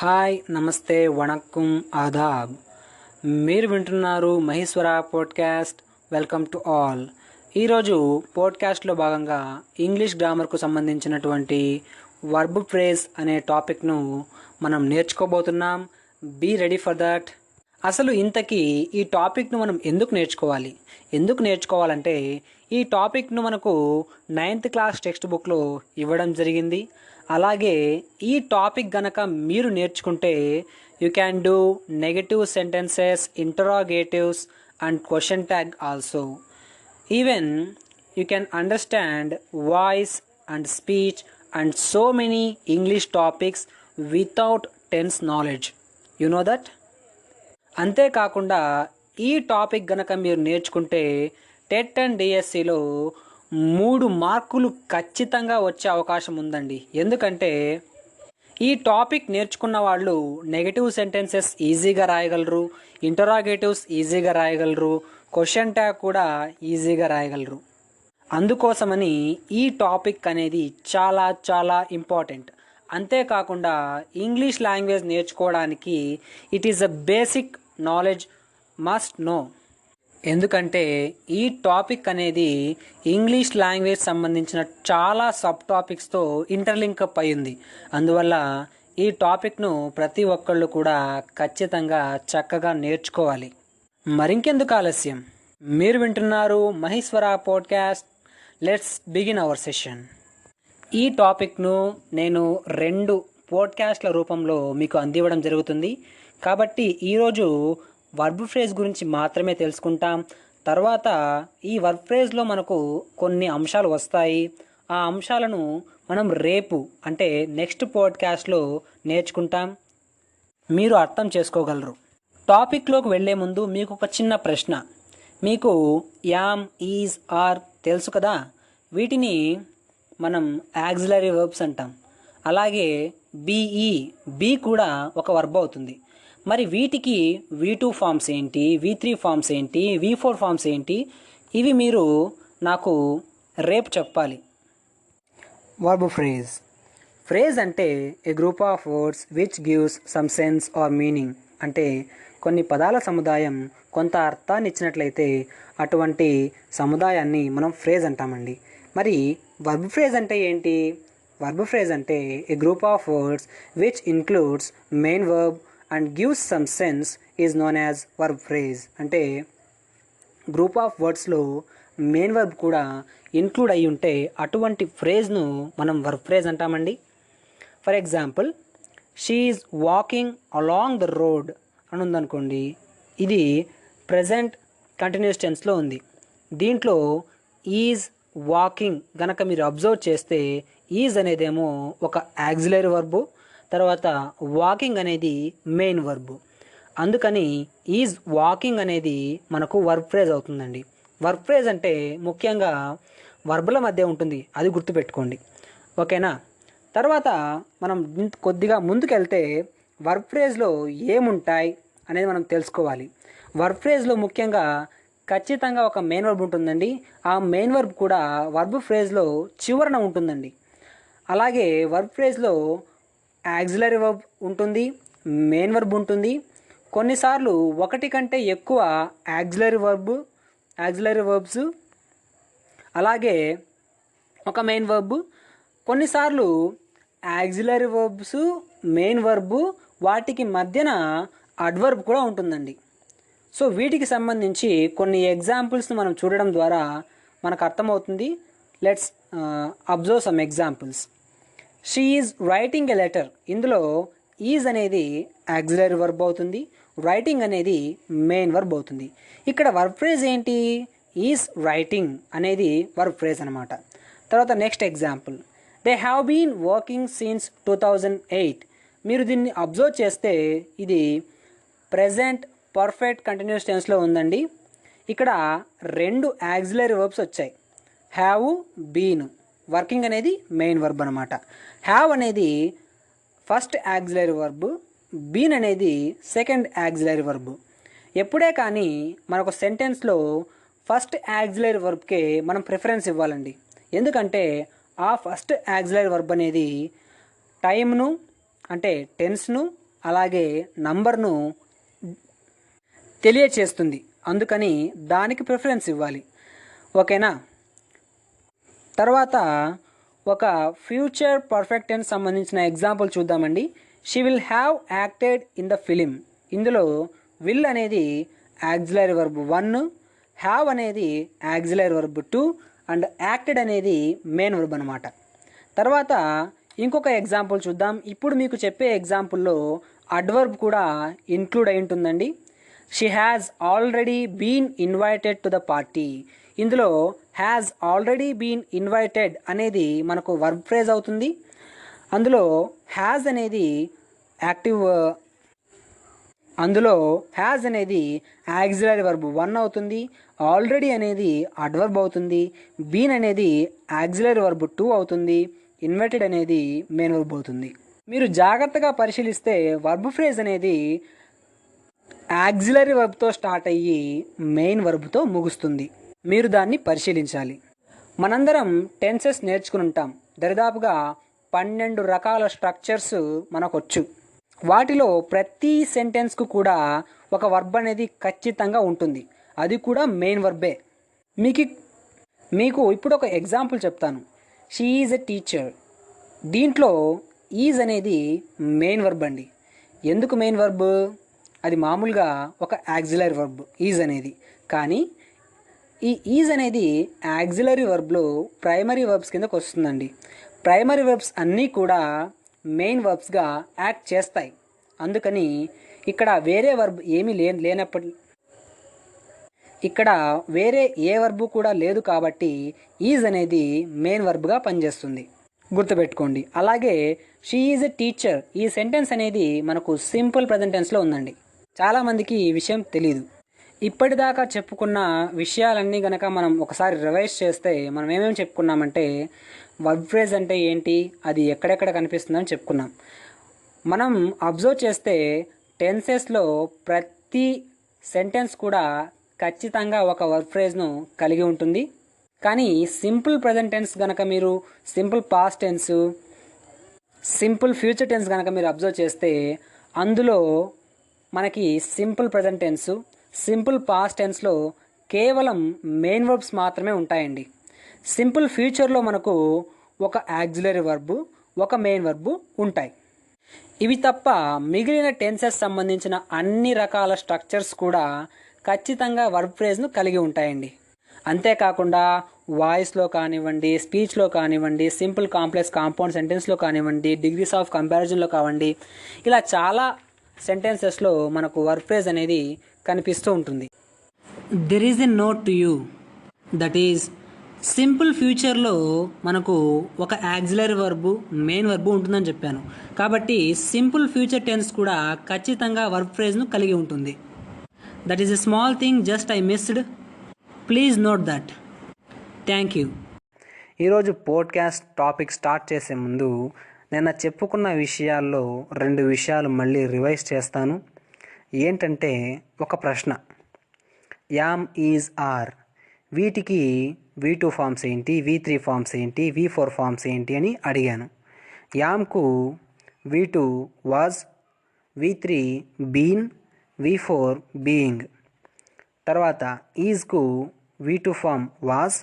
Hi నమస్తే వణక్కం ఆదాబ్. మీరు వింటున్నారు Maheshwara podcast. Welcome to all. ఈరోజు పోడ్కాస్ట్లో భాగంగా ఇంగ్లీష్ గ్రామర్కు సంబంధించినటువంటి వర్బ్ ఫ్రేజ్ అనే టాపిక్ను మనం నేర్చుకోబోతున్నాం. Be ready for that. అసలు ఇంతకీ ఈ టాపిక్ను మనం ఎందుకు నేర్చుకోవాలంటే ఈ టాపిక్ను మనకు 9th క్లాస్ టెక్స్ట్ బుక్లో ఇవ్వడం జరిగింది. అలాగే ఈ టాపిక్ గనక మీరు నేర్చుకుంటే you can do negative sentences, interrogatives and question tag also. Even you can understand voice and speech and so many English topics without tense knowledge. You know that. అంతేకాకుండా ఈ టాపిక్ గనక మీరు నేర్చుకుంటే టెట్ అండ్ డిఎస్సిలో 3 మార్కులు ఖచ్చితంగా వచ్చే అవకాశం ఉందండి. ఎందుకంటే ఈ టాపిక్ నేర్చుకున్న వాళ్ళు నెగటివ్ సెంటెన్సెస్ ఈజీగా రాయగలరు, ఇంటరాగేటివ్స్ ఈజీగా రాయగలరు, క్వశ్చన్ ట్యాగ్ కూడా ఈజీగా రాయగలరు. అందుకోసమని ఈ టాపిక్ అనేది చాలా చాలా ఇంపార్టెంట్. అంతేకాకుండా ఇంగ్లీష్ లాంగ్వేజ్ నేర్చుకోవడానికి it is a basic knowledge must know. ఎందుకంటే ఈ టాపిక్ అనేది ఇంగ్లీష్ లాంగ్వేజ్ సంబంధించిన చాలా సబ్ టాపిక్స్తో ఇంటర్లింక్ అప్ అయ్యింది. అందువల్ల ఈ టాపిక్ను ప్రతి ఒక్కళ్ళు కూడా ఖచ్చితంగా చక్కగా నేర్చుకోవాలి. మరింకెందుకు ఆలస్యం, మీరు వింటున్నారు Maheshwara podcast. Let's begin our session. ఈ టాపిక్ను నేను 2 పోడ్కాస్ట్ల రూపంలో మీకు అందివ్వడం జరుగుతుంది. కాబట్టి ఈరోజు వర్బ్ ఫ్రేజ్ గురించి మాత్రమే తెలుసుకుంటాం. తర్వాత ఈ వర్బ్ ఫ్రేజ్లో మనకు కొన్ని అంశాలు వస్తాయి. ఆ అంశాలను మనం రేపు అంటే నెక్స్ట్ పోడ్కాస్ట్లో నేర్చుకుంటాం. మీరు అర్థం చేసుకోగలరు. టాపిక్లోకి వెళ్లే ముందు మీకు ఒక చిన్న ప్రశ్న. మీకు యామ్, ఈజ్, ఆర్ తెలుసు కదా. వీటిని మనం యాక్సిలరీ వర్బ్స్ అంటాం. అలాగే బీ కూడా ఒక వర్బ్ అవుతుంది. మరి వీటికి V2 ఫామ్స్ ఏంటి, V3 ఫామ్స్ ఏంటి, V4 ఫామ్స్ ఏంటి, ఇవి మీరు నాకు రేపు చెప్పాలి. వర్బ్ ఫ్రేజ్ అంటే a group of words which gives some sense or meaning. అంటే కొన్ని పదాల సముదాయం కొంత అర్థాన్ని ఇచ్చినట్లయితే అటువంటి సముదాయాన్ని మనం ఫ్రేజ్ అంటామండి. మరి వర్బ్ ఫ్రేజ్ అంటే ఏంటి? వర్బ్ ఫ్రేజ్ అంటే a group of words which includes main verb and gives some sense is known as verb phrase. అంటే గ్రూప్ ఆఫ్ వర్డ్స్లో మెయిన్ వర్బ్ కూడా ఇన్క్లూడ్ అయి ఉంటే అటువంటి ఫ్రేజ్ను మనం వర్బ్ ఫ్రేజ్ అంటామండి. For example, she is walking along the road అని ఉందనుకోండి. ఇది ప్రజెంట్ కంటిన్యూస్ టెన్స్లో ఉంది. దీంట్లో ఈజ్, వాకింగ్ గనక మీరు అబ్జర్వ్ చేస్తే ఈజ్ అనేదేమో ఒక యాక్సిలరీ వర్బు, తర్వాత వాకింగ్ అనేది మెయిన్ వర్బ్. అందుకని ఈజ్ వాకింగ్ అనేది మనకు వర్బ్ ఫ్రేజ్ అవుతుందండి. వర్బ్ ఫ్రేజ్ అంటే ముఖ్యంగా వర్బుల మధ్య ఉంటుంది, అది గుర్తుపెట్టుకోండి. ఓకేనా. తర్వాత మనం కొద్దిగా ముందుకెళ్తే వర్బ్ ఫ్రేజ్లో ఏముంటాయి అనేది మనం తెలుసుకోవాలి. వర్బ్ ఫ్రేజ్లో ముఖ్యంగా ఖచ్చితంగా ఒక మెయిన్ వర్బ్ ఉంటుందండి. ఆ మెయిన్ వర్బ్ కూడా వర్బ్ ఫ్రేజ్లో చివరన ఉంటుందండి. అలాగే వర్బ్ ఫ్రేజ్లో యాక్సిలరీ వర్బ్ ఉంటుంది, మెయిన్ వర్బ్ ఉంటుంది. కొన్నిసార్లు ఒకటి కంటే ఎక్కువ యాక్సిలరీ వర్బ్స్, అలాగే ఒక మెయిన్ వర్బ్. కొన్నిసార్లు యాక్సిలరీ వర్బ్స్, మెయిన్ వర్బ్, వాటికి మధ్యన అడ్వర్బ్ కూడా ఉంటుందండి. సో వీటికి సంబంధించి కొన్ని ఎగ్జాంపుల్స్ని మనం చూడడం ద్వారా మనకు అర్థమవుతుంది. Let's observe some examples. She is writing a letter. ఇందులో ఈజ్ అనేది యాక్సిలరీ వర్బ్ అవుతుంది, రైటింగ్ అనేది మెయిన్ వర్బ్ అవుతుంది. ఇక్కడ వర్బ్ ఫ్రేజ్ ఏంటి? ఈజ్ రైటింగ్ అనేది వర్బ్ ఫ్రేజ్ అనమాట. తర్వాత next example, they have been working since 2008. మీరు దీన్ని అబ్జర్వ్ చేస్తే ఇది ప్రెజెంట్ పర్ఫెక్ట్ కంటిన్యూస్ టెన్స్లో ఉందండి. ఇక్కడ 2 యాక్సిలరీ వర్బ్స్ వచ్చాయి, హ్యావ్, బీన్. వర్కింగ్ అనేది మెయిన్ వర్బ్ అనమాట. హ్యావ్ అనేది ఫస్ట్ యాక్సిలరీ వర్బ్, బీన్ అనేది సెకండ్ యాక్సిలరీ వర్బ్. ఎప్పుడే కానీ మనకు సెంటెన్స్లో ఫస్ట్ యాక్సిలరీ వర్బ్కే మనం ప్రిఫరెన్స్ ఇవ్వాలండి. ఎందుకంటే ఆ ఫస్ట్ యాక్సిలరీ వర్బ్ అనేది టైంను అంటే టెన్స్ను అలాగే నంబర్ను తెలియచేస్తుంది. అందుకని దానికి ప్రిఫరెన్స్ ఇవ్వాలి. ఓకేనా. తర్వాత ఒక ఫ్యూచర్ పర్ఫెక్ట్ టెన్స్ సంబంధించిన ఎగ్జాంపుల్ చూద్దామండి. She will have acted in the film. ఇందులో విల్ అనేది యాక్సిలరీ వర్బ్ 1, హ్యావ్ అనేది యాక్సిలరీ వర్బ్ 2 అండ్ యాక్టెడ్ అనేది మెయిన్ వర్బ్ అనమాట. తర్వాత ఇంకొక ఎగ్జాంపుల్ చూద్దాం. ఇప్పుడు మీకు చెప్పే ఎగ్జాంపుల్లో అడ్వర్బ్ కూడా ఇంక్లూడ్ అయి ఉంటుందండి. She has already been invited to the party. ఇందులో హ్యాజ్ ఆల్రెడీ బీన్ ఇన్వైటెడ్ అనేది మనకు వర్బ్ ఫ్రేజ్ అవుతుంది. అందులో హ్యాజ్ అనేది యాక్సిలరీ వర్బ్ 1 అవుతుంది. ఆల్రెడీ అనేది అడ్వర్బ్ అవుతుంది. బీన్ అనేది యాక్సిలరీ వర్బ్ 2 అవుతుంది. ఇన్వైటెడ్ అనేది మెయిన్ వర్బ్ అవుతుంది. మీరు జాగ్రత్తగా పరిశీలిస్తే వర్బ్ ఫ్రేజ్ అనేది యాక్సిలరీ వర్బ్తో స్టార్ట్ అయ్యి మెయిన్ వర్బ్తో ముగుస్తుంది. మీరు దాన్ని పరిశీలించాలి. మనందరం టెన్సెస్ నేర్చుకుని ఉంటాం. దరిదాపుగా 12 రకాల స్ట్రక్చర్స్ మనకొచ్చు. వాటిలో ప్రతి సెంటెన్స్కు కూడా ఒక వర్బ్ అనేది ఖచ్చితంగా ఉంటుంది. అది కూడా మెయిన్ వర్బే. మీకు ఇప్పుడు ఒక ఎగ్జాంపుల్ చెప్తాను. She is a teacher. దీంట్లో ఈజ్ అనేది మెయిన్ వర్బ్ అండి. ఎందుకు మెయిన్ వర్బ్? అది మామూలుగా ఒక యాక్సిలరీ వర్బ్ ఈజ్ అనేది. కానీ ఈ ఈజ్ అనేది యాక్సిలరీ వర్బ్లో ప్రైమరీ వర్బ్స్ కిందకు వస్తుందండి. ప్రైమరీ వర్బ్స్ అన్నీ కూడా మెయిన్ వర్బ్స్గా యాక్ట్ చేస్తాయి. అందుకని ఇక్కడ వేరే వర్బ్ ఏమీ ఇక్కడ వేరే ఏ వర్బ్ కూడా లేదు కాబట్టి ఈజ్ అనేది మెయిన్ వర్బ్గా పనిచేస్తుంది. గుర్తుపెట్టుకోండి. అలాగే షీ ఈజ్ ఎ టీచర్ ఈ సెంటెన్స్ అనేది మనకు సింపుల్ ప్రెజెంట్ టెన్స్లో ఉందండి. చాలామందికి ఈ విషయం తెలియదు. ఇప్పటిదాకా చెప్పుకున్న విషయాలన్నీ గనక మనం ఒకసారి రివైజ్ చేస్తే మనం ఏమేమి చెప్పుకున్నామంటే వర్బ్ ఫ్రేజ్ అంటే ఏంటి, అది ఎక్కడెక్కడ కనిపిస్తుందని చెప్పుకున్నాం. మనం అబ్జర్వ్ చేస్తే టెన్సెస్లో ప్రతి సెంటెన్స్ కూడా ఖచ్చితంగా ఒక వర్బ్ ఫ్రేజ్ను కలిగి ఉంటుంది. కానీ సింపుల్ ప్రెజెంట్ టెన్స్ కనుక మీరు simple past tense, simple future tense కనుక మీరు అబ్జర్వ్ చేస్తే అందులో మనకి simple present tense, simple past టెన్స్లో కేవలం మెయిన్ వర్బ్స్ మాత్రమే ఉంటాయండి. సింపుల్ ఫ్యూచర్లో మనకు ఒక యాక్సిలరీ వర్బ్, ఒక మెయిన్ వర్బ్ ఉంటాయి. ఇవి తప్ప మిగిలిన టెన్సెస్ సంబంధించిన అన్ని రకాల స్ట్రక్చర్స్ కూడా ఖచ్చితంగా వర్బ్ ఫ్రేజ్ను కలిగి ఉంటాయండి. అంతేకాకుండా వాయిస్లో కానివ్వండి, స్పీచ్లో కానివ్వండి, సింపుల్ కాంప్లెక్స్ కాంపౌండ్ సెంటెన్స్లో కానివ్వండి, డిగ్రీస్ ఆఫ్ కంపారిజన్లో కానివ్వండి, ఇలా చాలా సెంటెన్సెస్లో మనకు వర్బ్ ఫ్రేజ్ అనేది కనిపిస్తూ ఉంటుంది. There is a note to you, that is simple ఫ్యూచర్లో మనకు ఒక యాక్సిలరీ వర్బ్, మెయిన్ వర్బ్ ఉంటుందని చెప్పాను. కాబట్టి సింపుల్ ఫ్యూచర్ టెన్స్ కూడా ఖచ్చితంగా వర్బ్ ఫ్రేజ్ను కలిగి ఉంటుంది. That is a small thing just I missed, please note that. Thank you. ఈరోజు పోడ్కాస్ట్ టాపిక్ స్టార్ట్ చేసే ముందు నిన్న చెప్పుకున్న విషయాల్లో 2 విషయాలు మళ్ళీ రివైజ్ చేస్తాను. ఏంటంటే ఒక ప్రశ్న, యామ్, ఈజ్, ఆర్ వీటికి V2 ఫామ్స్ ఏంటి, V3 ఫామ్స్ ఏంటి, V4 ఫామ్స్ ఏంటి అని అడిగాను. యామ్కు V2 was, V3 been, V4 being. తర్వాత ఈజ్కు V2 form was,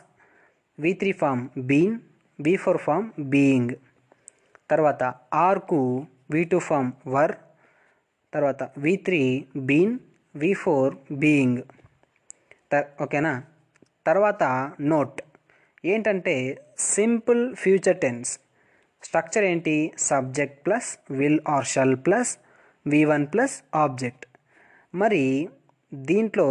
V3 form been, V4 form being. తర్వాత ఆర్కు V2 ఫామ్ వర్, తర్వాత V3 బీన్, V4 బీయింగ్. ఓకేనా. తర్వాత నోట్ ఏంటంటే సింపుల్ ఫ్యూచర్ టెన్స్ స్ట్రక్చర్ ఏంటి, subject plus will or shall plus V1 plus object. మరి దీంట్లో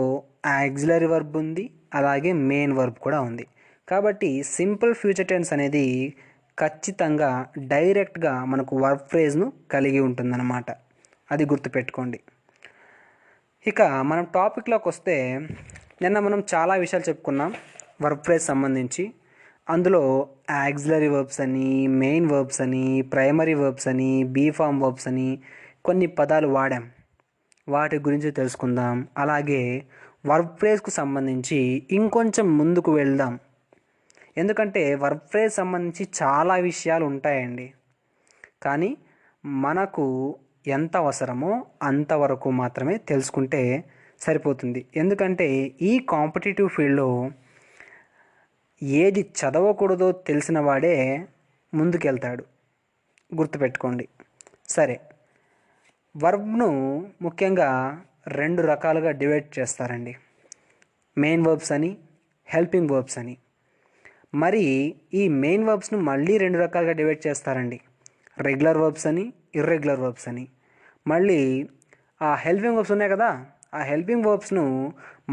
యాక్సిలరీ వర్బ్ ఉంది, అలాగే మెయిన్ వర్బ్ కూడా ఉంది. కాబట్టి సింపుల్ ఫ్యూచర్ టెన్స్ అనేది ఖచ్చితంగా డైరెక్ట్గా మనకు వర్బ్ ఫ్రేజ్ను కలిగి ఉంటుందన్నమాట. అది గుర్తుపెట్టుకోండి. ఇక మనం టాపిక్లోకి వస్తే నిన్న మనం చాలా విషయాలు చెప్పుకున్నాం వర్బ్ ఫ్రేజ్ సంబంధించి. అందులో యాక్సిలరీ వర్బ్స్ అని, మెయిన్ వర్బ్స్ అని, ప్రైమరీ వర్బ్స్ అని, బీ ఫామ్ వర్బ్స్ అని కొన్ని పదాలు వాడాం. వాటి గురించి తెలుసుకుందాం. అలాగే వర్బ్ ఫ్రేజ్కు సంబంధించి ఇంకొంచెం ముందుకు వెళ్దాం. ఎందుకంటే వర్బ్ ఫ్రేజ్ సంబంధించి చాలా విషయాలు ఉంటాయండి. కానీ మనకు ఎంత అవసరమో అంతవరకు మాత్రమే తెలుసుకుంటే సరిపోతుంది. ఎందుకంటే ఈ కాంపిటేటివ్ ఫీల్డ్లో ఏది చదవకూడదో తెలిసిన వాడే ముందుకెళ్తాడు, గుర్తుపెట్టుకోండి. సరే, వర్బ్ను ముఖ్యంగా 2 రకాలుగా డివైడ్ చేస్తారండి, మెయిన్ వర్బ్స్ అని, హెల్పింగ్ వర్బ్స్ అని. మరి ఈ మెయిన్ వర్బ్స్ను మళ్ళీ 2 రకాలుగా డివైడ్ చేస్తారండి, రెగ్యులర్ వర్బ్స్ అని, ఇర్రెగ్యులర్ వర్బ్స్ అని. మళ్ళీ ఆ హెల్పింగ్ వర్బ్స్ ఉన్నాయి కదా, ఆ హెల్పింగ్ వర్బ్స్ను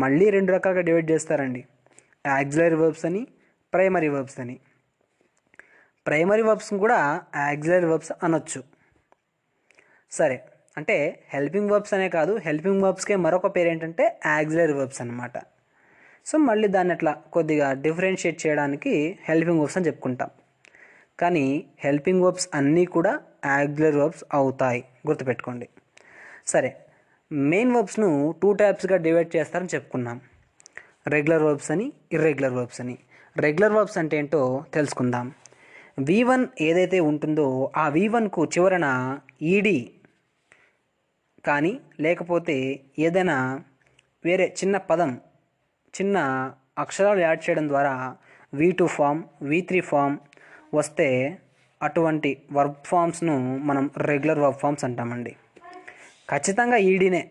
మళ్ళీ 2 రకాలుగా డివైడ్ చేస్తారండి, యాక్సిలరీ వర్బ్స్ అని, ప్రైమరీ వర్బ్స్ అని. ప్రైమరీ వర్బ్స్ని కూడా యాక్సిలరీ వర్బ్స్ అనొచ్చు. సరే, అంటే హెల్పింగ్ వర్బ్స్ అనే కాదు, హెల్పింగ్ వర్బ్స్కే మరొక పేరు ఏంటంటే యాక్సిలరీ వర్బ్స్ అనమాట. సో మళ్ళీ దాన్ని అట్లా కొద్దిగా డిఫరెన్షియేట్ చేయడానికి హెల్పింగ్ వర్బ్స్ అని చెప్పుకుంటాం. కానీ హెల్పింగ్ వర్బ్స్ అన్నీ కూడా యాక్సిలరీ వర్బ్స్ అవుతాయి, గుర్తుపెట్టుకోండి. సరే, మెయిన్ వర్బ్స్ను 2 టైప్స్గా డివైడ్ చేస్తారని చెప్పుకున్నాం, రెగ్యులర్ వర్బ్స్ అని, ఇర్రెగ్యులర్ వర్బ్స్ అని. రెగ్యులర్ వర్బ్స్ అంటే ఏంటో తెలుసుకుందాం. V1 ఏదైతే ఉంటుందో ఆ V1కు చివరన ఈడి కానీ లేకపోతే ఏదైనా వేరే చిన్న పదం, చిన్న అక్షరాలు యాడ్ చేయడం ద్వారా V2 ఫామ్, V3 ఫామ్ వస్తే అటువంటి వర్బ్ ఫామ్స్ను మనం రెగ్యులర్ వర్బ్ ఫామ్స్ అంటామండి. ఖచ్చితంగా ఈడీనే,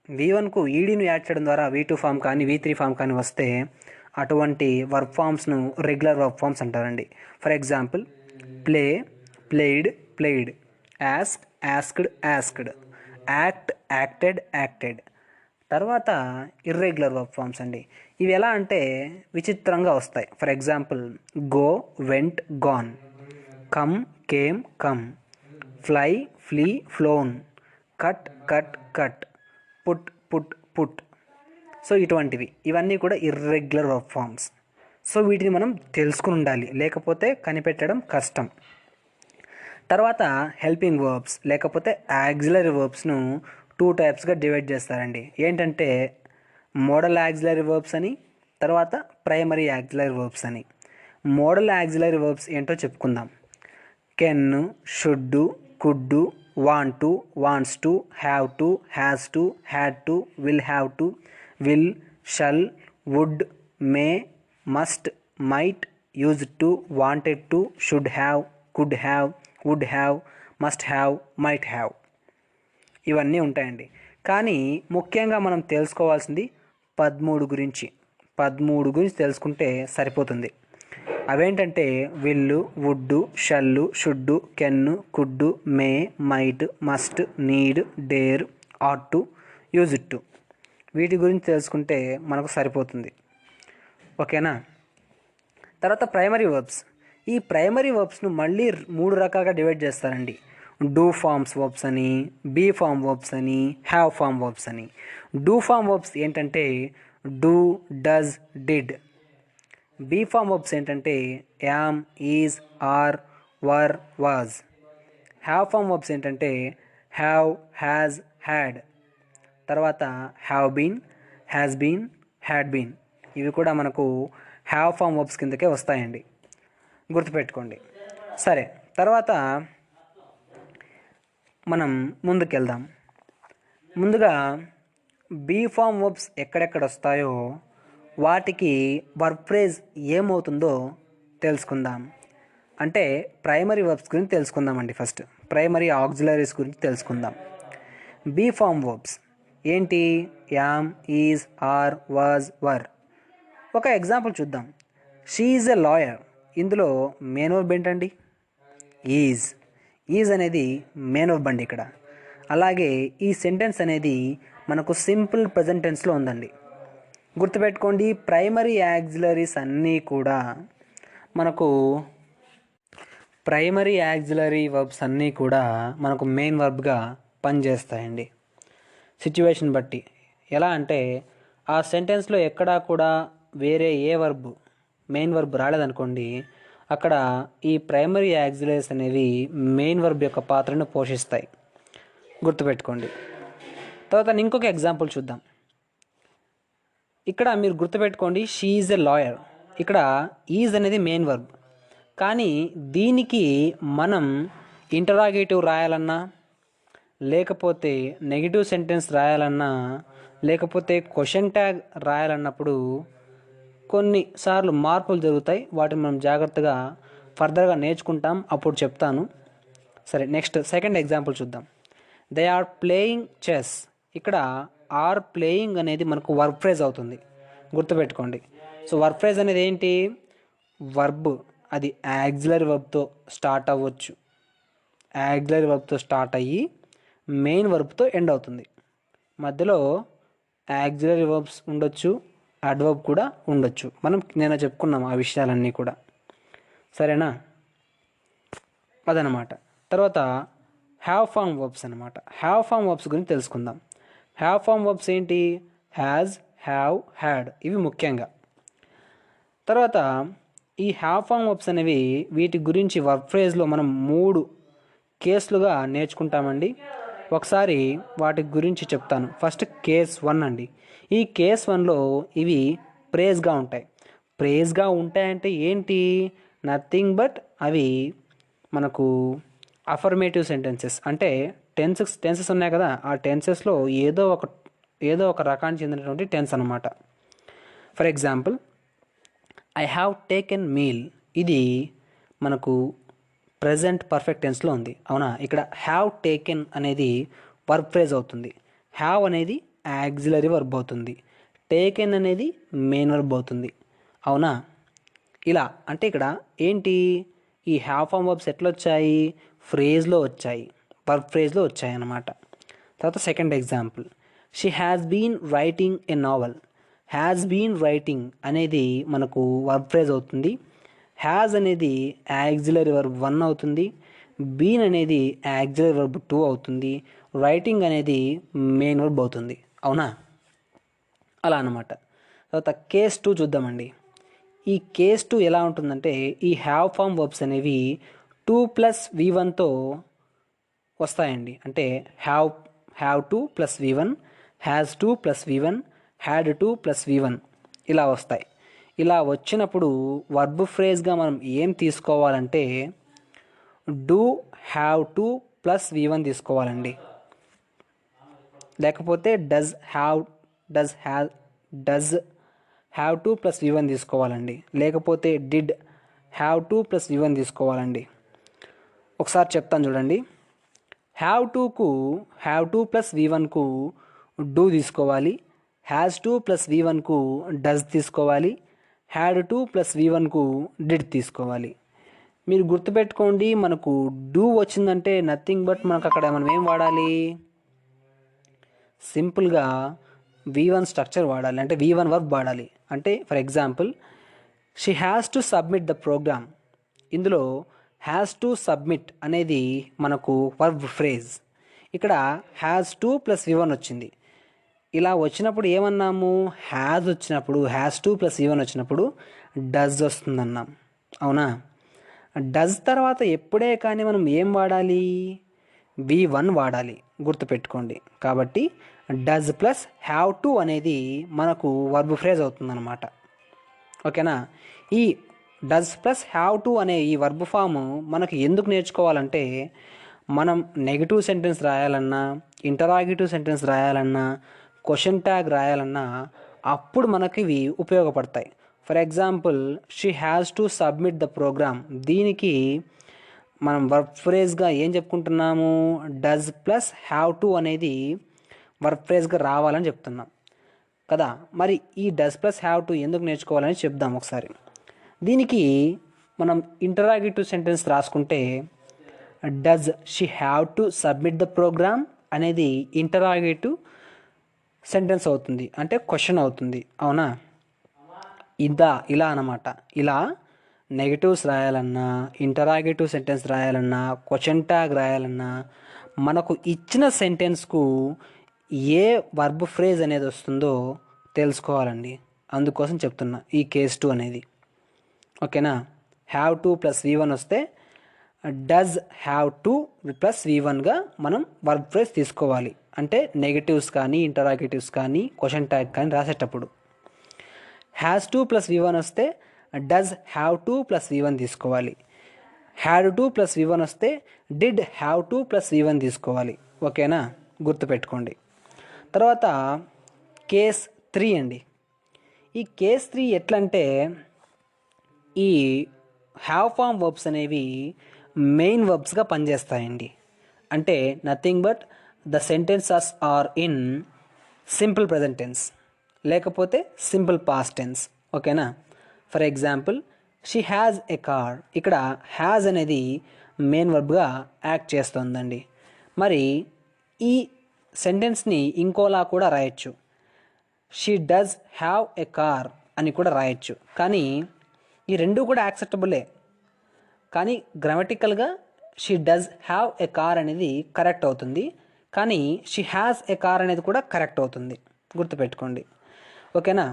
V1కు ఈడీని యాడ్ చేయడం ద్వారా V2 ఫామ్ కానీ V3 ఫామ్ కానీ వస్తే అటువంటి వర్బ్ ఫామ్స్ను రెగ్యులర్ వర్బ్ ఫామ్స్ అంటారండి. For example, play, played, played, ask, యాస్క్డ్, యాస్క్డ్, act, acted, acted. తర్వాత ఇర్రెగ్యులర్ వర్బ్ ఫామ్స్ అండి. ఇవి ఎలా అంటే విచిత్రంగా వస్తాయి. For example, go, vent, gone, come, came, come, fly, flea, flown, cut, cut, cut, put, put, put. So ఇవన్నీ కూడా ఇర్రెగ్యులర్ వర్బ్ ఫామ్స్. సో వీటిని మనం తెలుసుకుని ఉండాలి, లేకపోతే కనిపెట్టడం కష్టం. తర్వాత హెల్పింగ్ వర్బ్స్ లేకపోతే యాక్సిలరీ వర్బ్స్ను 2 టైప్స్గా డివైడ్ చేస్తారండి. ఏంటంటే మోడల్ యాక్సిలరీ వర్బ్స్ అని, తర్వాత ప్రైమరీ యాక్సిలరీ వర్బ్స్ అని. మోడల్ యాక్సిలరీ వర్బ్స్ ఏంటో చెప్పుకుందాం. Can, should, could, want to, wants to, have to, has to, had to, will have to, will, shall, would, may, must, might, used to, wanted to, should have, could have, would have, must have, might have. ఇవన్నీ ఉంటాయండి. కానీ ముఖ్యంగా మనం తెలుసుకోవాల్సింది 13 గురించి. 13 గురించి తెలుసుకుంటే సరిపోతుంది. అవేంటంటే will, would, shall, should, can, could, may, might, must, need, dare, ought to, used to. వీటి గురించి తెలుసుకుంటే మనకు సరిపోతుంది. ఓకేనా? తర్వాత ప్రైమరీ వర్బ్స్. ఈ ప్రైమరీ వర్బ్స్ను మళ్ళీ 3 రకాలుగా డివైడ్ చేస్తారండి. డూ ఫార్మ్స్ వర్బ్స్ అని, బీ ఫార్మ్ వర్బ్స్ అని, హ్యావ్ ఫార్మ్ వర్బ్స్ అని. డూ ఫార్మ్ వర్బ్స్ ఏంటంటే do, does, did. Be form verbs ఏంటంటే am, is, are, were, was. Have form verbs ఏంటంటే హ్యావ్, హ్యాజ్, హ్యాడ్. తర్వాత have been, has been, had been. ఇవి కూడా మనకు have form verbs కిందకే వస్తాయండి, గుర్తుపెట్టుకోండి. సరే, తర్వాత మనం ముందుకెళ్దాం. ముందుగా బీ ఫార్మ్ వర్బ్స్ ఎక్కడెక్కడ వస్తాయో వాటికి వర్బ్ ఫ్రేజ్ ఏమవుతుందో తెలుసుకుందాం. అంటే ప్రైమరీ వర్బ్స్ గురించి తెలుసుకుందామండి. ఫస్ట్ ప్రైమరీ ఆక్సిలరీస్ గురించి తెలుసుకుందాం. బీ ఫార్మ్ వర్బ్స్ ఏంటి? యామ్, ఈజ్, ఆర్, వాజ్, వర్. ఒక ఎగ్జాంపుల్ చూద్దాం. She is a lawyer. ఇందులో మెయిన్ వర్బ్ ఏంటండి? ఈజ్. ఈజ్ అనేది మెయిన్ వర్బ్ అండి ఇక్కడ. అలాగే ఈ సెంటెన్స్ అనేది మనకు సింపుల్ ప్రెజెంట్ టెన్స్లో ఉందండి. గుర్తుపెట్టుకోండి, ప్రైమరీ యాక్సిలరీస్ అన్నీ కూడా ప్రైమరీ యాక్సిలరీ వర్బ్స్ అన్నీ కూడా మనకు మెయిన్ వర్బ్గా పనిచేస్తాయండి సిచ్యువేషన్ బట్టి. ఎలా అంటే ఆ సెంటెన్స్లో ఎక్కడా కూడా వేరే ఏ వర్బ్, మెయిన్ వర్బ్ రాలేదనుకోండి, అక్కడ ఈ ప్రైమరీ యాక్సిలరీస్ అనేవి మెయిన్ వర్బ్ యొక్క పాత్రను పోషిస్తాయి, గుర్తుపెట్టుకోండి. తర్వాత ఇంకొక ఎగ్జాంపుల్ చూద్దాం. ఇక్కడ మీరు గుర్తుపెట్టుకోండి, షీ ఈజ్ ఎ లాయర్. ఇక్కడ ఈజ్ అనేది మెయిన్ వర్బ్, కానీ దీనికి మనం ఇంటరాగేటివ్ రాయాలన్నా లేకపోతే నెగిటివ్ సెంటెన్స్ రాయాలన్నా, లేకపోతే క్వశ్చన్ ట్యాగ్ రాయాలన్నప్పుడు కొన్నిసార్లు మార్పులు జరుగుతాయి. వాటిని మనం జాగ్రత్తగా ఫర్దర్గా నేర్చుకుంటాం, అప్పుడు చెప్తాను. సరే, నెక్స్ట్ సెకండ్ ఎగ్జాంపుల్ చూద్దాం. They are playing chess. ఇక్కడ ఆర్ ప్లేయింగ్ అనేది మనకు వర్బ్ ఫ్రేజ్ అవుతుంది, గుర్తుపెట్టుకోండి. సో వర్బ్ ఫ్రేజ్ అనేది ఏంటి? వర్బ్, అది యాక్సిలరీ వర్బ్తో స్టార్ట్ అవ్వచ్చు, యాక్సిలరీ వర్బ్తో స్టార్ట్ అయ్యి మెయిన్ వర్బ్తో ఎండ్ అవుతుంది. మధ్యలో యాక్సిలరీ వర్బ్స్ ఉండొచ్చు, అడ్వర్బ్ కూడా ఉండొచ్చు. మనం నేను చెప్పుకున్నాం ఆ విషయాలన్నీ కూడా, సరేనా? అదనమాట. తర్వాత హ్యావ్ ఫామ్ వర్బ్స్ అనమాట. హ్యావ్ ఫామ్ వర్బ్స్ గురించి తెలుసుకుందాం. హ్యావ్ ఫామ్ వర్బ్స్ ఏంటి? హ్యాజ్, హ్యావ్, హ్యాడ్, ఇవి ముఖ్యంగా. తర్వాత ఈ హ్యావ్ ఫామ్ వర్బ్స్ అనేవి, వీటి గురించి వర్బ్ ఫ్రేజ్లో మనం 3 కేసులుగా నేర్చుకుంటామండి. ఒకసారి వాటి గురించి చెప్తాను. ఫస్ట్ కేస్ 1 అండి. ఈ కేస్ 1లో ఇవి ప్రేజ్గా ఉంటాయి. ప్రేజ్గా ఉంటాయంటే ఏంటి? నథింగ్ బట్ అవి మనకు అఫర్మేటివ్ సెంటెన్సెస్, అంటే టెన్సెస్ ఉన్నాయి కదా, ఆ టెన్సెస్లో ఏదో ఒక రకానికి చెందినటువంటి టెన్స్ అనమాట. For example, I have taken meal, ఇది మనకు ప్రజెంట్ పర్ఫెక్ట్ టెన్స్లో ఉంది, అవునా? ఇక్కడ హ్యావ్ టేకెన్ అనేది వర్బ్ ఫ్రేజ్ అవుతుంది, హ్యావ్ అనేది యాక్సిలరీ వర్బ్ అవుతుంది, టేకెన్ అనేది మెయిన్ వర్బ్ అవుతుంది, అవునా? ఇలా అంటే ఇక్కడ ఏంటి, ఈ హ్యావ్ ఫామ్ వర్బ్స్ ఎట్లా వచ్చాయి? ఫ్రేజ్లో వచ్చాయి, వర్బ్ ఫ్రేజ్లో వచ్చాయి అన్నమాట. తర్వాత second example, she has been writing a novel. Has been writing అనేది మనకు వర్బ్ ఫ్రేజ్ అవుతుంది, హ్యాజ్ అనేది యాక్సిలరీ వర్బ్ 1 అవుతుంది, బీన్ అనేది యాక్సిలరీ వర్బ్ 2 అవుతుంది, రైటింగ్ అనేది మెయిన్ వర్బ్ అవుతుంది, అవునా? అలా అన్నమాట. తర్వాత కేస్ 2 చూద్దామండి. ఈ కేస్ 2 ఎలా ఉంటుందంటే, ఈ హ్యావ్ ఫామ్ వర్బ్స్ అనేవి 2 + V1తో వస్తాయండి. అంటే have 2 + V1, has 2 + V1, had 2 + V1 ఇలా వస్తాయి. ఇలా వచ్చినప్పుడు వర్బ్ ఫ్రేజ్గా మనం ఏం తీసుకోవాలంటే డూ హ్యావ్ 2 + V1 తీసుకోవాలండి. లేకపోతే డస్ హ్యావ్ 2 + V1 తీసుకోవాలండి. లేకపోతే డిడ్ హ్యావ్ 2 + V1 తీసుకోవాలండి. ఒకసారి చెప్తాను చూడండి. హ్యావ్ 2 + V1కు డూ తీసుకోవాలి, హ్యాజ్ 2 + V1కు డస్ తీసుకోవాలి, హ్యాడ్ 2 + V1కు డిడ్ తీసుకోవాలి. మీరు గుర్తుపెట్టుకోండి, మనకు డూ వచ్చిందంటే నథింగ్ బట్ మనకు అక్కడ మనం ఏం వాడాలి? సింపుల్గా V1 స్ట్రక్చర్ వాడాలి, అంటే V1 వర్బ్ వాడాలి. అంటే for example, she has to submit the program. ఇందులో హ్యాస్ టు సబ్మిట్ అనేది మనకు వర్బ్ ఫ్రేజ్. ఇక్కడ హ్యాస్ 2 + V1 వచ్చింది. ఇలా వచ్చినప్పుడు ఏమన్నాము? హ్యాస్ వచ్చినప్పుడు, హ్యాస్ 2 + V1 వచ్చినప్పుడు డస్ వస్తుందన్నాం, అవునా? డస్ తర్వాత ఎప్పుడే కానీ మనం ఏం వాడాలి? V1 వాడాలి, గుర్తుపెట్టుకోండి. కాబట్టి డస్ ప్లస్ హ్యావ్ 2 అనేది మనకు వర్బ్ ఫ్రేజ్ అవుతుందన్నమాట, ఓకేనా? ఈ డస్ ప్లస్ హ్యావ్ 2 అనే ఈ వర్బ్ ఫామ్ మనకు ఎందుకు నేర్చుకోవాలంటే, మనం నెగిటివ్ సెంటెన్స్ రాయాలన్నా, ఇంటరాగేటివ్ సెంటెన్స్ రాయాలన్నా, క్వశ్చన్ ట్యాగ్ రాయాలన్నా అప్పుడు మనకి ఇవి ఉపయోగపడతాయి. For example, she has to submit the program, దీనికి మనం వర్బ్ ఫ్రేజ్గా ఏం చెప్పుకుంటున్నాము? డస్ ప్లస్ హ్యావ్ 2 అనేది వర్బ్ ఫ్రేజ్గా రావాలని చెప్తున్నాం కదా. మరి ఈ డస్ ప్లస్ హ్యావ్ 2 ఎందుకు నేర్చుకోవాలని చెప్దాం ఒకసారి. దీనికి మనం ఇంటరాగేటివ్ సెంటెన్స్ రాసుకుంటే, does she have to submit the program అనేది ఇంటరాగేటివ్ సెంటెన్స్ అవుతుంది, అంటే క్వశ్చన్ అవుతుంది, అవునా? ఇలా అన్నమాట. ఇలా నెగటివ్స్ రాయాలన్నా, ఇంటరాగేటివ్ సెంటెన్స్ రాయాలన్నా, క్వశ్చన్ ట్యాగ్ రాయాలన్నా మనకు ఇచ్చిన సెంటెన్స్కు ఏ వర్బ్ ఫ్రేజ్ అనేది వస్తుందో తెలుసుకోవాలండి. అందుకోసం చెప్తున్నా ఈ కేస్ 2 అనేది, ఓకేనా? హ్యావ్ 2 + V1 వస్తే డస్ హ్యావ్ 2 + V1గా మనం వర్బ్ ఫ్రేజ్ తీసుకోవాలి. అంటే నెగటివ్స్ కానీ, ఇంటరాగేటివ్స్ కానీ, క్వశ్చన్ ట్యాగ్ కానీ రాసేటప్పుడు. హ్యాస్ 2 + V1 వస్తే డస్ హ్యావ్ 2 + V1 తీసుకోవాలి. హ్యాడ్ 2 + V1 వస్తే డిడ్ హ్యావ్ 2 + V1 తీసుకోవాలి. ఓకేనా, గుర్తుపెట్టుకోండి. తర్వాత కేస్ 3 అండి. ఈ కేస్ 3 ఎట్లంటే ఈ హ్యావ్ ఫామ్ వర్బ్స్ అనేవి మెయిన్ వర్బ్స్గా పనిచేస్తాయండి. అంటే nothing but the sentences are in simple present tense లేకపోతే సింపుల్ పాస్ట్ టెన్స్. ఓకేనా. For example she has a car. ఇక్కడ హ్యాజ్ అనేది మెయిన్ వర్బ్గా యాక్ట్ చేస్తుందండి. మరి ఈ సెంటెన్స్ని ఇంకోలా కూడా రాయొచ్చు. She does have a car అని కూడా రాయొచ్చు. కానీ ఈ రెండు కూడా యాక్సెప్టబులే. కానీ గ్రామటికల్గా she does have a car అనేది కరెక్ట్ అవుతుంది. కానీ షీ హ్యాస్ ఎ కార్ అనేది కూడా కరెక్ట్ అవుతుంది. గుర్తుపెట్టుకోండి. ఓకేనా.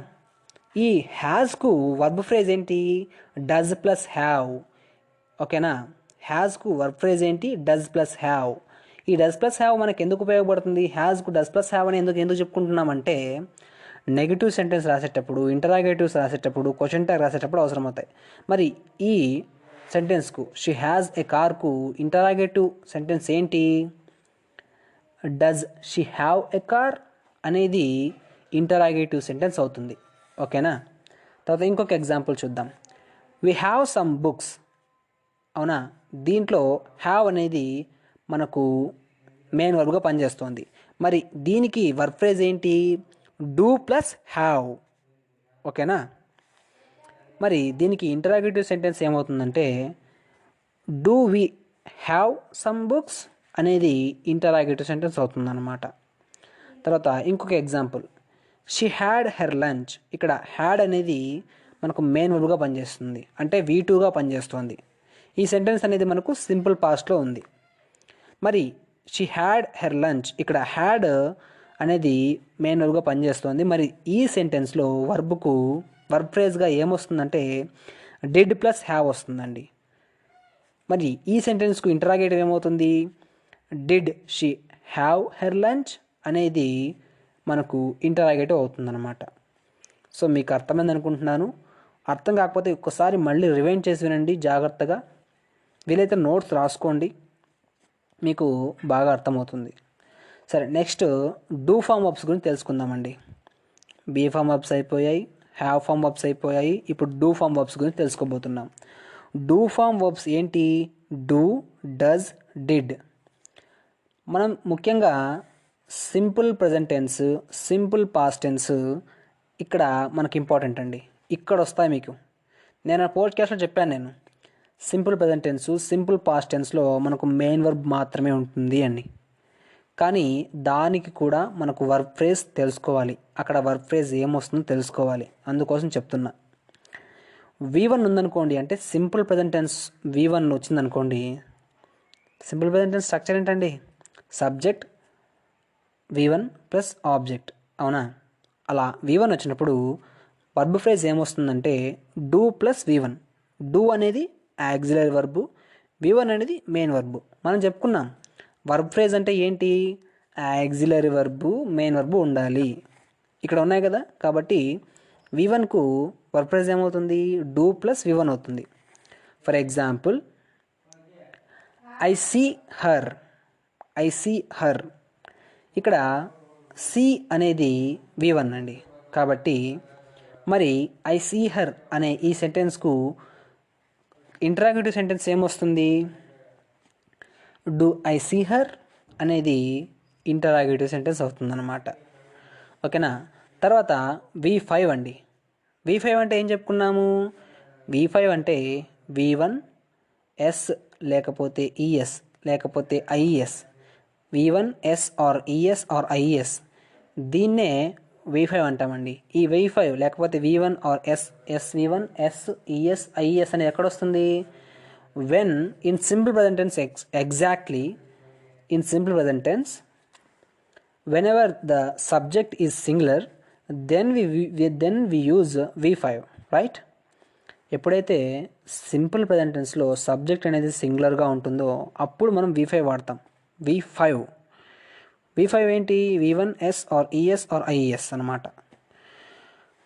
ఈ హ్యాజ్కు వర్బ్ ఫ్రేజ్ ఏంటి? Does plus have. ఓకేనా. హ్యాజ్కు వర్బ్ ఫ్రేజ్ ఏంటి? Does plus have. ఈ డస్ ప్లస్ హ్యావ్ మనకు ఎందుకు ఉపయోగపడుతుంది? హ్యాజ్కు డస్ ప్లస్ హ్యావ్ అని ఎందుకు చెప్పుకుంటున్నామంటే నెగిటివ్ సెంటెన్స్ రాసేటప్పుడు, ఇంటరాగేటివ్స్ రాసేటప్పుడు, క్వశ్చన్ ట్యాగ్ రాసేటప్పుడు అవసరం అవుతాయి. మరి ఈ సెంటెన్స్కు షీ హ్యాజ్ ఎ కార్కు ఇంటరాగేటివ్ సెంటెన్స్ ఏంటి? Does she have a car అనేది ఇంటరాగేటివ్ సెంటెన్స్ అవుతుంది. ఓకేనా. తర్వాత ఇంకొక ఎగ్జాంపుల్ చూద్దాం. We have some books. అవునా. దీంట్లో హ్యావ్ అనేది మనకు మెయిన్ వర్బ్గా పనిచేస్తుంది. మరి దీనికి వర్బ్ ఫ్రేజ్ ఏంటి? Do plus have. ఓకేనా. మరి దీనికి ఇంటరాగేటివ్ సెంటెన్స్ ఏమవుతుందంటే do we have some books అనేది ఇంటరాగేటివ్ సెంటెన్స్ అవుతుందన్నమాట. తర్వాత ఇంకొక example she had her lunch. ఇక్కడ హ్యాడ్ అనేది మనకు మెయిన్ వర్బ్గా పనిచేస్తుంది. అంటే V2గా పనిచేస్తుంది. ఈ సెంటెన్స్ అనేది మనకు సింపుల్ పాస్ట్లో ఉంది. మరి షీ హ్యాడ్ హెర్ లంచ్, ఇక్కడ హ్యాడ్ అనేది మెయిన్ వర్బ్గా పనిచేస్తుంది. మరి ఈ సెంటెన్స్లో వర్బ్ ఫ్రేజ్గా ఏమొస్తుందంటే డిడ్ ప్లస్ హ్యావ్ వస్తుందండి. మరి ఈ సెంటెన్స్కు ఇంటరాగేటివ్ ఏమవుతుంది? Did she have her lunch అనేది మనకు ఇంటరాగేటివ్ అవుతుందన్నమాట. సో మీకు అర్థమైంది అనుకుంటున్నాను. అర్థం కాకపోతే ఒక్కసారి మళ్ళీ రివైండ్ చేసి వినండి జాగ్రత్తగా. వీలైతే నోట్స్ రాసుకోండి, మీకు బాగా అర్థమవుతుంది. సరే, నెక్స్ట్ డూ ఫామ్ వర్బ్స్ గురించి తెలుసుకుందామండి. బీ ఫామ్ వర్బ్స్ అయిపోయాయి, హ్యావ్ ఫామ్ వర్బ్స్ అయిపోయాయి. ఇప్పుడు డూ ఫామ్ వర్బ్స్ గురించి తెలుసుకోబోతున్నాం. డూ ఫామ్ వర్బ్స్ ఏంటి? Do, does, did. మనం ముఖ్యంగా simple present tense, simple past tense ఇక్కడ మనకి ఇంపార్టెంట్ అండి. ఇక్కడ వస్తాయి మీకు. నేను పోడ్కాస్ట్లో చెప్పాను, నేను simple present tense, simple past టెన్స్లో మనకు మెయిన్ వర్బ్ మాత్రమే ఉంటుంది అని. కానీ దానికి కూడా మనకు వర్బ్ ఫ్రేజ్ తెలుసుకోవాలి. అక్కడ వర్బ్ ఫ్రేజ్ ఏమొస్తుందో తెలుసుకోవాలి. అందుకోసం చెప్తున్నా. V1 ఉందనుకోండి, అంటే సింపుల్ ప్రజెంట్ టెన్స్ V1 వచ్చిందనుకోండి. సింపుల్ ప్రజెంట్ టెన్స్ స్ట్రక్చర్ ఏంటండి? Subject V1 plus object. అవునా. అలా V1 వచ్చినప్పుడు వర్బ్ ఫ్రేజ్ ఏమొస్తుందంటే డూ ప్లస్ V1. డూ అనేది యాక్సిలరీ వర్బు, V1 అనేది మెయిన్ వర్బు. మనం చెప్పుకున్నాం వర్బ్ ఫ్రేజ్ అంటే ఏంటి? యాక్సిలరీ వర్బు, మెయిన్ వర్బు ఉండాలి. ఇక్కడ ఉన్నాయి కదా. కాబట్టి V1కు వర్బ్ ఫ్రేజ్ ఏమవుతుంది? డూ ప్లస్ V1 అవుతుంది. For example I see her. I see her. ఇక్కడ సి అనేది V1 అండి. కాబట్టి మరి ఐ సీ హర్ అనే ఈ సెంటెన్స్కు ఇంటరాగేటివ్ సెంటెన్స్ ఏమొస్తుంది? డూ ఐ సీ హర్ అనేది ఇంటరాగేటివ్ సెంటెన్స్ అవుతుందన్నమాట. ఓకేనా. తర్వాత V5 అండి. V5 అంటే ఏం చెప్పుకున్నాము? V5 అంటే V1 S లేకపోతే ES లేకపోతే IES. V1 S or ES or IES. దీన్నే V5 అంటామండి. ఈ V5 లేకపోతే V1 are SV1 S ES IES అనేది ఎక్కడ వస్తుంది? When in simple present tense exactly in simple present tense whenever the subject is singular then we use V5, right. ఎప్పుడైతే simple present టెన్స్లో subject అనేది సింగులర్గా ఉంటుందో అప్పుడు మనం V5 వాడతాం. V5 ఏంటి? V1 S or ES or IES అనమాట.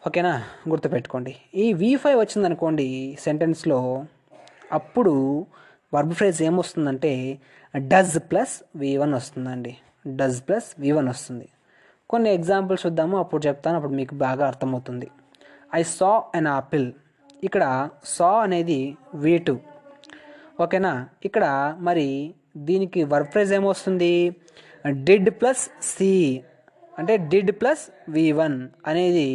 ఓకేనా, గుర్తుపెట్టుకోండి. ఈ V5 వచ్చిందనుకోండి సెంటెన్స్లో, అప్పుడు వర్బ్ ఫ్రేజ్ ఏమొస్తుందంటే డస్ ప్లస్ V1 వస్తుందండి. డస్ ప్లస్ V1 వస్తుంది. కొన్ని ఎగ్జాంపుల్స్ చూద్దాము, అప్పుడు చెప్తాను, అప్పుడు మీకు బాగా అర్థమవుతుంది. I saw an apple. ఇక్కడ సా అనేది V2. ఓకేనా. ఇక్కడ మరి దీనికి వర్బ్ ఫ్రేజ్ ఏమొస్తుంది, డిడ్ ప్లస్ సి అంటే డిడ్ ప్లస్ V1 అనేది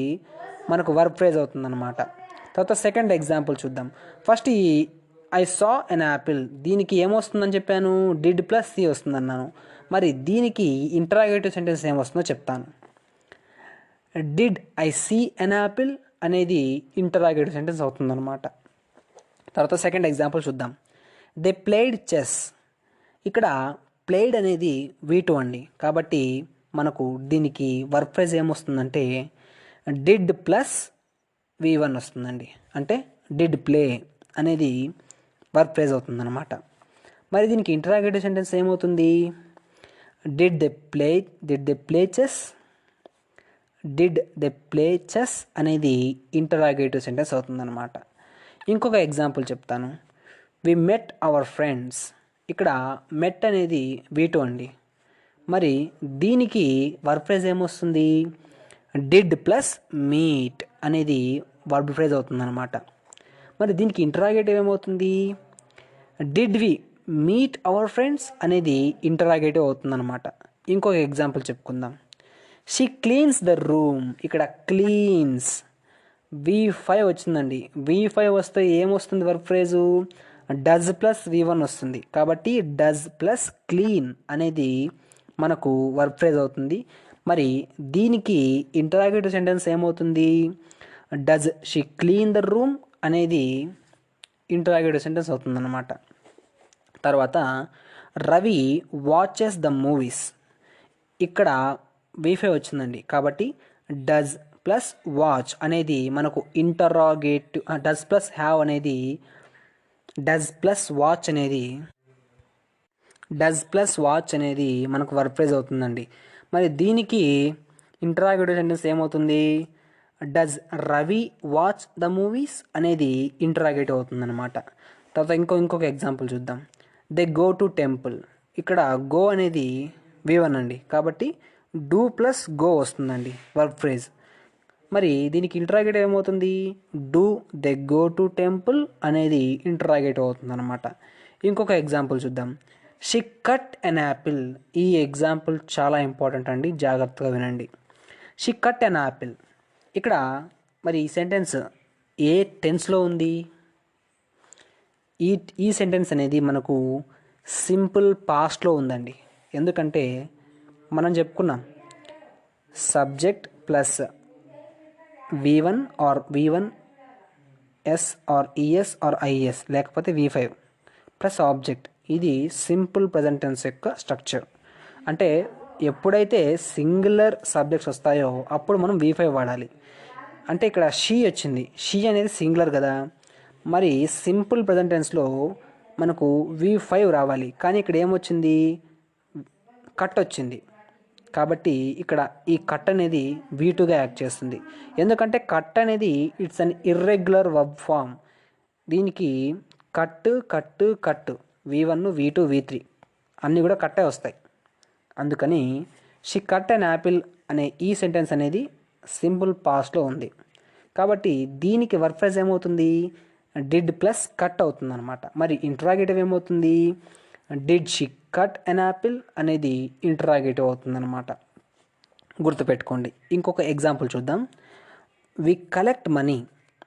మనకు వర్బ్ ఫ్రేజ్ అవుతుందన్నమాట. తర్వాత సెకండ్ ఎగ్జాంపుల్ చూద్దాం. ఫస్ట్ ఈ ఐ సా అన్ యాపిల్, దీనికి ఏమొస్తుందని చెప్పాను, డిడ్ ప్లస్ సి వస్తుందన్నాను. మరి దీనికి ఇంటరాగేటివ్ సెంటెన్స్ ఏమొస్తుందో చెప్తాను. Did I see an apple అనేది ఇంటరాగేటివ్ సెంటెన్స్ అవుతుందన్నమాట. తర్వాత సెకండ్ ఎగ్జాంపుల్ చూద్దాం. They played chess. ఇక్కడ ప్లేడ్ అనేది V2 అండి, కాబట్టి మనకు దీనికి వర్బ్ ఫ్రేజ్ ఏమొస్తుందంటే డిడ్ ప్లస్ V1 వస్తుందండి. అంటే డిడ్ ప్లే అనేది వర్బ్ ఫ్రేజ్ అవుతుందన్నమాట. మరి దీనికి ఇంటరాగేటివ్ సెంటెన్స్ ఏమవుతుంది, did they play chess, did they play chess అనేది ఇంటరాగేటివ్ సెంటెన్స్ అవుతుందన్నమాట. ఇంకొక ఎగ్జాంపుల్ చెప్తాను. We met our friends. ఇక్కడ మెట్ అనేది V2 అండి. మరి దీనికి వర్బ్ ఫ్రేజ్ ఏమొస్తుంది, డిడ్ ప్లస్ మీట్ అనేది వర్బ్ ఫ్రేజ్ అవుతుందన్నమాట. మరి దీనికి ఇంటరాగేటివ్ ఏమవుతుంది, did we meet our friends అనేది ఇంటరాగేటివ్ అవుతుందన్నమాట. ఇంకొక ఎగ్జాంపుల్ చెప్పుకుందాం. She cleans the room. ఇక్కడ క్లీన్స్ V5 వచ్చిందండి. V5 వస్తే ఏమొస్తుంది verb phrase, does plus V1 వస్తుంది. కాబట్టి డజ్ ప్లస్ క్లీన్ అనేది మనకు వర్బ్ ఫ్రేజ్ అవుతుంది. మరి దీనికి ఇంటరాగేటివ్ సెంటెన్స్ ఏమవుతుంది, does she clean the room అనేది ఇంటరాగేటివ్ సెంటెన్స్ అవుతుందన్నమాట. తర్వాత రవి వాచెస్ ద మూవీస్. ఇక్కడ V5 వచ్చిందండి, కాబట్టి డజ్ ప్లస్ వాచ్ అనేది మనకు ఇంటరాగేటివ్, డజ్ ప్లస్ హ్యావ్ అనేది డజ్ ప్లస్ వాచ్ అనేది మనకు వర్బ్ ఫ్రేజ్ అవుతుందండి. మరి దీనికి ఇంటరాగేటివ్ సెంటెన్స్ ఏమవుతుంది, does Ravi watch the movies అనేది ఇంటరాగేటివ్ అవుతుందన్నమాట. తర్వాత ఇంకొక ఎగ్జాంపుల్ చూద్దాం. They go to temple. ఇక్కడ గో అనేది V1 అండి, కాబట్టి డూ ప్లస్ గో వస్తుందండి వర్బ్ ఫ్రేజ్. మరి దీనికి ఇంటరాగేటివ్ ఏమవుతుంది, do they go to temple అనేది ఇంటరాగేటివ్ అవుతుందన్నమాట. ఇంకొక ఎగ్జాంపుల్ చూద్దాం. She cut an apple. ఈ ఎగ్జాంపుల్ చాలా ఇంపార్టెంట్ అండి, జాగ్రత్తగా వినండి. She cut an apple. ఇక్కడ మరి ఈ సెంటెన్స్ ఏ టెన్స్లో ఉంది, ఈ సెంటెన్స్ అనేది మనకు సింపుల్ పాస్ట్లో ఉందండి. ఎందుకంటే మనం చెప్పుకున్నాం subject plus V1 or V1 S or ES or IS లేకపోతే V5 ప్లస్ ఆబ్జెక్ట్. ఇది సింపుల్ ప్రజెంట్ టెన్స్ యొక్క స్ట్రక్చర్. అంటే ఎప్పుడైతే సింగులర్ సబ్జెక్ట్స్ వస్తాయో అప్పుడు మనం V5 వాడాలి. అంటే ఇక్కడ షీ వచ్చింది, షీ అనేది సింగులర్ కదా, మరి సింపుల్ ప్రజెంట్ టెన్స్లో మనకు V5 రావాలి. కానీ ఇక్కడ ఏమొచ్చింది, కట్ వచ్చింది. కాబట్టి ఇక్కడ ఈ కట్ అనేది V2గా యాక్ట్ చేస్తుంది. ఎందుకంటే కట్ అనేది it's an irregular verb form. దీనికి కట్ V1 V2 V3 అన్నీ కూడా కట్టే వస్తాయి. అందుకని షీ కట్ అండ్ యాపిల్ అనే ఈ సెంటెన్స్ అనేది సింపుల్ పాస్ట్లో ఉంది. కాబట్టి దీనికి వర్బ్ ఫ్రేజ్ ఏమవుతుంది, డిడ్ ప్లస్ కట్ అవుతుంది అనమాట. మరి ఇంటరాగేటివ్ ఏమవుతుంది, did she cut and Apple అనేది ఇంటరాగేటివ్ అవుతుందన్నమాట. గుర్తుపెట్టుకోండి. ఇంకొక ఎగ్జాంపుల్ చూద్దాం. వి కలెక్ట్ మనీ.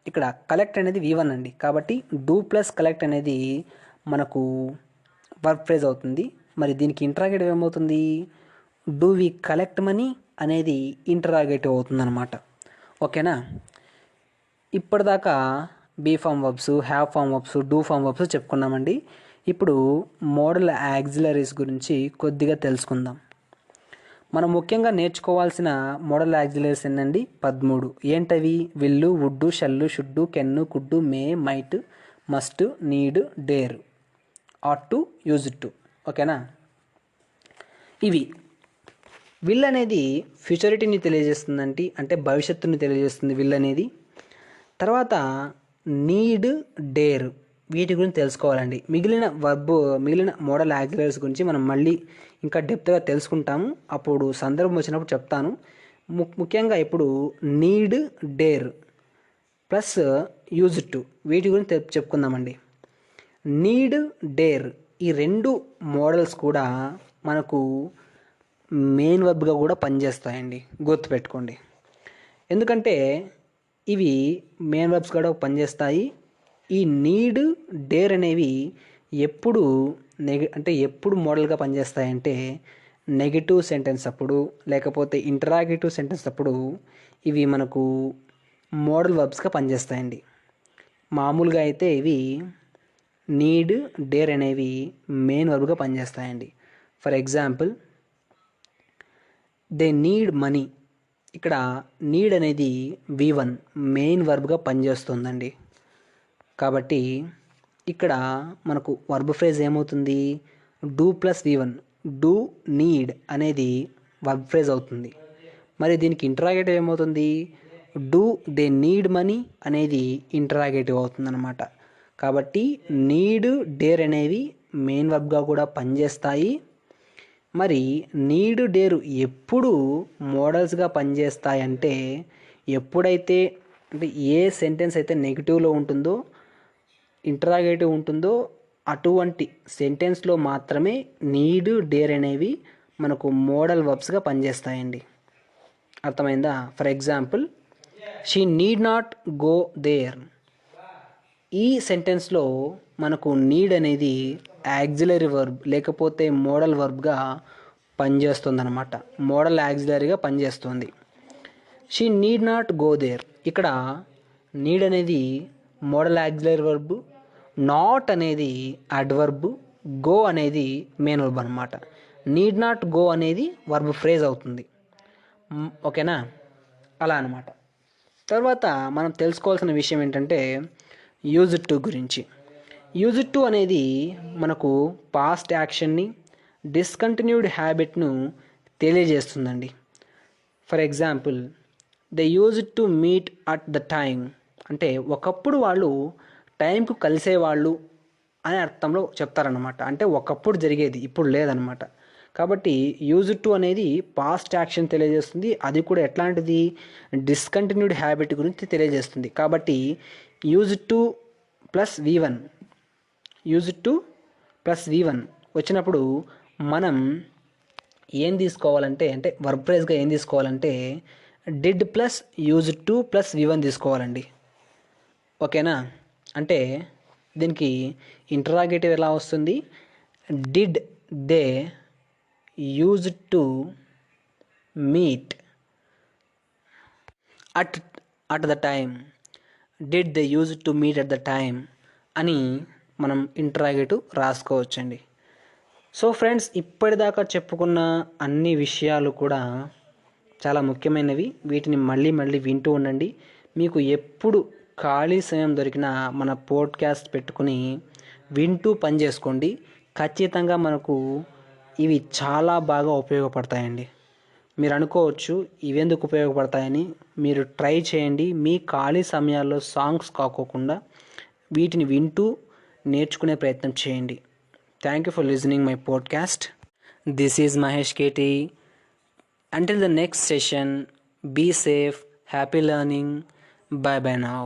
ఇక్కడ కలెక్ట్ అనేది V1 అండి, కాబట్టి డూ ప్లస్ కలెక్ట్ అనేది మనకు వర్బ్ ఫ్రేజ్ అవుతుంది. మరి దీనికి ఇంటరాగేటివ్ ఏమవుతుంది, డూ వి కలెక్ట్ మనీ అనేది ఇంటరాగేటివ్ అవుతుందన్నమాట. ఓకేనా. ఇప్పటిదాకా be form verbs, have form verbs, do form verbs చెప్పుకున్నామండి. ఇప్పుడు మోడల్ యాక్సిలరీస్ గురించి కొద్దిగా తెలుసుకుందాం. మనం ముఖ్యంగా నేర్చుకోవాల్సిన మోడల్ యాక్సిలరీస్ ఏంటండి, 13. ఏంటవి, will, would, shall, should, can, could, may, might, must, need, dare, ought to, use to. ఓకేనా. ఇవి విల్ అనేది ఫ్యూచరిటీని తెలియజేస్తుందండి, అంటే భవిష్యత్తుని తెలియజేస్తుంది విల్ అనేది. తర్వాత నీడ్, డేర్ వీటి గురించి తెలుసుకోవాలండి. మిగిలిన మోడల్ యాక్సిలరీస్ గురించి మనం మళ్ళీ ఇంకా డెప్త్గా తెలుసుకుంటాము. అప్పుడు సందర్భం వచ్చినప్పుడు చెప్తాను. ముఖ్యంగా ఇప్పుడు need, dare plus use to వీటి గురించి చెప్పుకుందామండి. నీడ్, డేర్ ఈ రెండు మోడల్స్ కూడా మనకు మెయిన్ వర్బ్గా కూడా పనిచేస్తాయండి, గుర్తుపెట్టుకోండి. ఎందుకంటే ఇవి మెయిన్ వర్బ్స్ కూడా పనిచేస్తాయి. ఈ నీడ్, డేర్ అనేవి ఎప్పుడు ఎప్పుడు మోడల్గా పనిచేస్తాయంటే నెగిటివ్ సెంటెన్స్ అప్పుడు, లేకపోతే ఇంటరాగేటివ్ సెంటెన్స్ అప్పుడు ఇవి మనకు మోడల్ వర్బ్స్గా పనిచేస్తాయండి. మామూలుగా అయితే ఇవి నీడ్, డేర్ అనేవి మెయిన్ వర్బ్గా పనిచేస్తాయండి. For example, they need money. ఇక్కడ నీడ్ అనేది V1 మెయిన్ వర్బ్గా పనిచేస్తుందండి. కాబట్టి ఇక్కడ మనకు వర్బ్ ఫ్రేజ్ ఏమవుతుంది, do plus V1, do need అనేది వర్బ్ ఫ్రేజ్ అవుతుంది. మరి దీనికి ఇంటరాగేటివ్ ఏమవుతుంది, డూ దే నీడ్ మనీ అనేది ఇంటరాగేటివ్ అవుతుంది అన్నమాట. కాబట్టి నీడ్, డేర్ అనేవి మెయిన్ వర్బ్గా కూడా పనిచేస్తాయి. మరి నీడ్, డేరు ఎప్పుడు మోడల్స్గా పనిచేస్తాయంటే ఎప్పుడైతే ఏ సెంటెన్స్ అయితే నెగిటివ్లో ఉంటుందో, ఇంటరాగేటివ్ ఉంటుందో అటువంటి సెంటెన్స్లో మాత్రమే నీడ్, డేర్ అనేవి మనకు మోడల్ వర్బ్స్గా పనిచేస్తాయండి. అర్థమైందా? For example, she need not go there. ఈ సెంటెన్స్లో మనకు నీడ్ అనేది యాక్సిలరీ వర్బ్ లేకపోతే మోడల్ వర్బ్గా పనిచేస్తుంది అనమాట. మోడల్ యాక్సిలరీగా పనిచేస్తుంది. She need not go there. ఇక్కడ నీడ్ అనేది మోడల్ యాక్సిలరీ వర్బ్, నాట్ అనేది అడ్వర్బ్, గో అనేది మెయిన్ వర్బ్ అనమాట. నీడ్ నాట్ గో అనేది వర్బ్ ఫ్రేజ్ అవుతుంది. ఓకేనా? అలా అనమాట. తర్వాత మనం తెలుసుకోవాల్సిన విషయం ఏంటంటే యూజ్ టు గురించి. యూజ్ టు అనేది మనకు పాస్ట్ యాక్షన్ని, డిస్కంటిన్యూడ్ హ్యాబిట్ను తెలియజేస్తుందండి. For example, they use to meet at the time అంటే ఒకప్పుడు వాళ్ళు టైంకు కలిసేవాళ్ళు అనే అర్థంలో చెప్తారనమాట. అంటే ఒకప్పుడు జరిగేది, ఇప్పుడు లేదనమాట. కాబట్టి యూజ్ టు అనేది పాస్ట్ యాక్షన్ తెలియజేస్తుంది. అది కూడా ఎట్లాంటిది, డిస్కంటిన్యూడ్ హ్యాబిట్ గురించి తెలియజేస్తుంది. కాబట్టి యూజ్ టు ప్లస్ V1 వచ్చినప్పుడు మనం ఏం తీసుకోవాలంటే వర్బ్ ఫ్రేజ్గా ఏం తీసుకోవాలంటే did plus use to plus V1 తీసుకోవాలండి. ఓకేనా? అంటే దీనికి ఇంటరాగేటివ్ ఎలా వస్తుంది, did they use to meet at the time, did they use to meet at the time అని మనం ఇంటరాగేటివ్ రాసుకోవచ్చండి. సో ఫ్రెండ్స్, ఇప్పటిదాకా చెప్పుకున్న అన్ని విషయాలు కూడా చాలా ముఖ్యమైనవి. వీటిని మళ్ళీ వింటూ ఉండండి. మీకు ఎప్పుడు ఖాళీ సమయం దొరికినా మన పోడ్కాస్ట్ పెట్టుకుని వింటూ పని చేసుకోండి. ఖచ్చితంగా మనకు ఇవి చాలా బాగా ఉపయోగపడతాయండి. మీరు అనుకోవచ్చు ఇవెందుకు ఉపయోగపడతాయని. మీరు ట్రై చేయండి. మీ ఖాళీ సమయాల్లో సాంగ్స్ కాకోకుండా వీటిని వింటూ నేర్చుకునే ప్రయత్నం చేయండి. Thank you for listening my podcast. This is Mahesh KT. Until the next session, be safe, happy learning. Bye bye now.